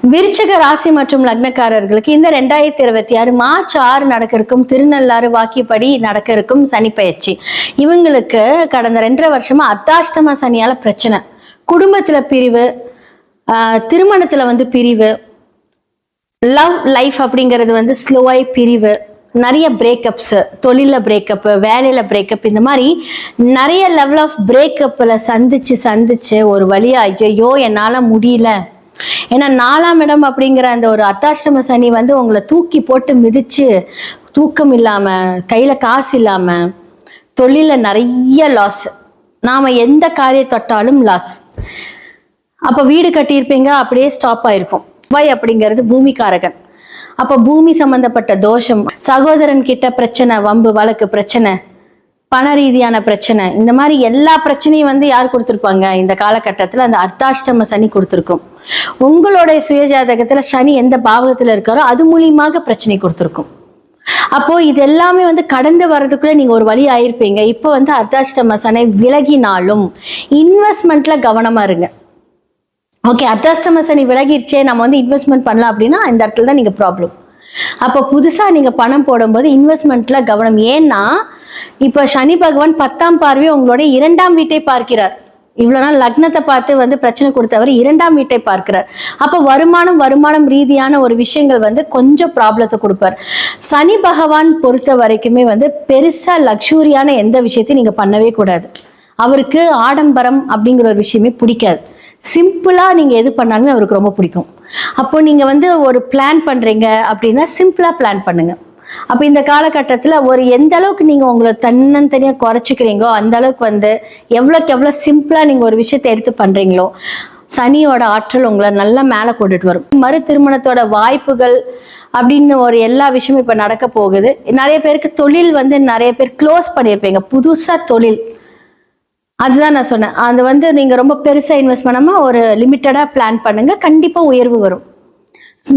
விருச்சிக ராசி மற்றும் லக்னக்காரர்களுக்கு இந்த 2026 மார்ச் 6 நடக்க இருக்கும் திருநள்ளாறு வாக்கிப்படி நடக்க இருக்கும் சனி பயிற்சி. இவங்களுக்கு கடந்த 2.5 வருஷமா அர்த்தாஷ்டம சனியால பிரச்சனை, குடும்பத்துல பிரிவு, திருமணத்துல பிரிவு, லவ் லைஃப் அப்படிங்கிறது ஸ்லோவாய் பிரிவு, நிறைய பிரேக்கப்ஸ், தொழில பிரேக்கப், வேலையில பிரேக்கப், இந்த மாதிரி நிறைய லெவல் ஆஃப் பிரேக்கப்ல சந்திச்சு ஒரு வழியா ஐயோ என்னால முடியல. ஏன்னா 4ஆம் இடம் அப்படிங்கிற அந்த ஒரு அர்த்தாஷ்டம சனி உங்களை தூக்கி போட்டு மிதிச்சு, தூக்கம் இல்லாம, கையில காசு இல்லாம, தொழில நிறைய லாஸ், நாம எந்த காரியம் தொட்டாலும் லாஸ். அப்ப வீடு கட்டியிருப்பீங்க, அப்படியே ஸ்டாப் ஆயிருக்கும். செவ்வாய் அப்படிங்கிறது பூமிக்காரகன். அப்ப பூமி சம்பந்தப்பட்ட தோஷம், சகோதரன் கிட்ட பிரச்சனை, வம்பு வழக்கு பிரச்சனை, பண ரீதியான பிரச்சனை, இந்த மாதிரி எல்லா பிரச்சனையும் யார் கொடுத்துருப்பாங்க இந்த காலகட்டத்துல? அந்த அர்த்தாஷ்டம சனி கொடுத்துருக்கும். உங்களுடைய சுயஜாதகத்துல சனி எந்த பாவகத்துல இருக்காரோ அது மூலியமாக பிரச்சனை கொடுத்துருக்கும். அப்போ இது எல்லாமே கடந்து வர்றதுக்குள்ள நீங்க ஒரு வழி ஆயிருப்பீங்க. இப்போ அர்த்தாஷ்டம சனி விலகினாலும் இன்வெஸ்ட்மெண்ட்ல கவனமா இருங்க. ஓகே, அர்த்தாஷ்டம சனி விலகிருச்சே, நம்ம இன்வெஸ்ட்மெண்ட் பண்ணலாம் அப்படின்னா இந்த இடத்துல தான் நீங்க ப்ராப்ளம். அப்போ புதுசா நீங்க பணம் போடும்போது இன்வெஸ்ட்மெண்ட்ல கவனம். ஏன்னா இப்ப சனி பகவான் 10ஆம் பார்வையை உங்களுடைய 2ஆம் வீட்டை பார்க்கிறார். இவ்வளவு நாள் லக்னத்தை பார்த்து பிரச்சனை கொடுத்தவர் 2ஆம் வீட்டை பார்க்கிறார். அப்ப வருமானம் ரீதியான ஒரு விஷயங்கள் கொஞ்சம் ப்ராப்ளத்தை கொடுப்பார். சனி பகவான் பொறுத்த வரைக்குமே பெருசா லக்ஸூரியான எந்த விஷயத்தையும் நீங்க பண்ணவே கூடாது. அவருக்கு ஆடம்பரம் அப்படிங்கிற ஒரு விஷயமே பிடிக்காது. சிம்பிளா நீங்க எது பண்ணாலுமே அவருக்கு ரொம்ப பிடிக்கும். அப்போ நீங்க ஒரு பிளான் பண்றீங்க அப்படின்னா சிம்பிளா பிளான் பண்ணுங்க. அப்ப இந்த காலகட்டத்துல ஒரு எந்த அளவுக்கு நீங்க உங்களை தன்னந்தனியா குறைச்சிக்கிறீங்களோ அந்த அளவுக்கு எவ்வளவுக்கு எவ்வளவு சிம்பிளா நீங்க ஒரு விஷயத்தை எடுத்து பண்றீங்களோ சனியோட ஆற்றல் உங்களை நல்லா மேல கொண்டுட்டு வரும். மறு திருமணத்தோட வாய்ப்புகள் அப்படின்னு ஒரு எல்லா விஷயமும் இப்ப நடக்க போகுது. நிறைய பேருக்கு தொழில் நிறைய பேர் க்ளோஸ் பண்ணியிருப்பீங்க, புதுசா தொழில். அதுதான் நான் சொன்னேன். அது நீங்க ரொம்ப பெருசா இன்வெஸ்ட் பண்ணாம ஒரு லிமிட்டடா பிளான் பண்ணுங்க, கண்டிப்பா உயர்வு வரும்.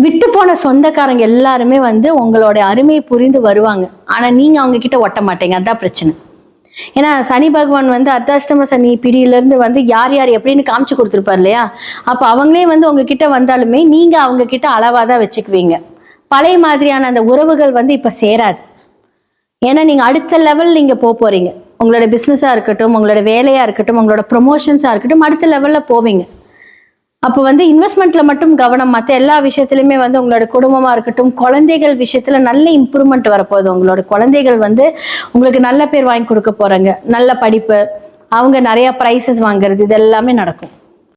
விட்டு போன சொந்தக்காரங்க எல்லாருமே உங்களோட அருமையை புரிந்து வருவாங்க. ஆனா நீங்க அவங்க கிட்ட ஒட்ட மாட்டீங்க, அதான் பிரச்சனை. ஏன்னா சனி பகவான் அர்த்தாஷ்டம சனி பிடியில இருந்து யார் யார் எப்படின்னு காமிச்சு கொடுத்துருப்பாரு இல்லையா? அப்ப அவங்களே உங்ககிட்ட வந்தாலுமே நீங்க அவங்க கிட்ட அளவாதான் வச்சுக்குவீங்க. பழைய மாதிரியான அந்த உறவுகள் இப்ப சேராது. ஏன்னா நீங்க அடுத்த லெவல் நீங்க போறீங்க. உங்களோட பிசினஸா இருக்கட்டும், உங்களோட வேலையா இருக்கட்டும், உங்களோட ப்ரொமோஷன்ஸா இருக்கட்டும், அடுத்த லெவல்ல போவீங்க. அப்போ இன்வெஸ்ட்மெண்ட்ல மட்டும் கவனம், மற்ற எல்லா விஷயத்திலுமே உங்களோட குடும்பமா இருக்கட்டும், குழந்தைகள் விஷயத்துல நல்ல இம்ப்ரூவ்மெண்ட் வரப்போகுது. உங்களோட குழந்தைகள் உங்களுக்கு நல்ல பேர் வாங்கி கொடுக்க போறாங்க, நல்ல படிப்பு, அவங்க நிறைய பிரைசஸ் வாங்குறது, இது எல்லாமே நடக்கும்.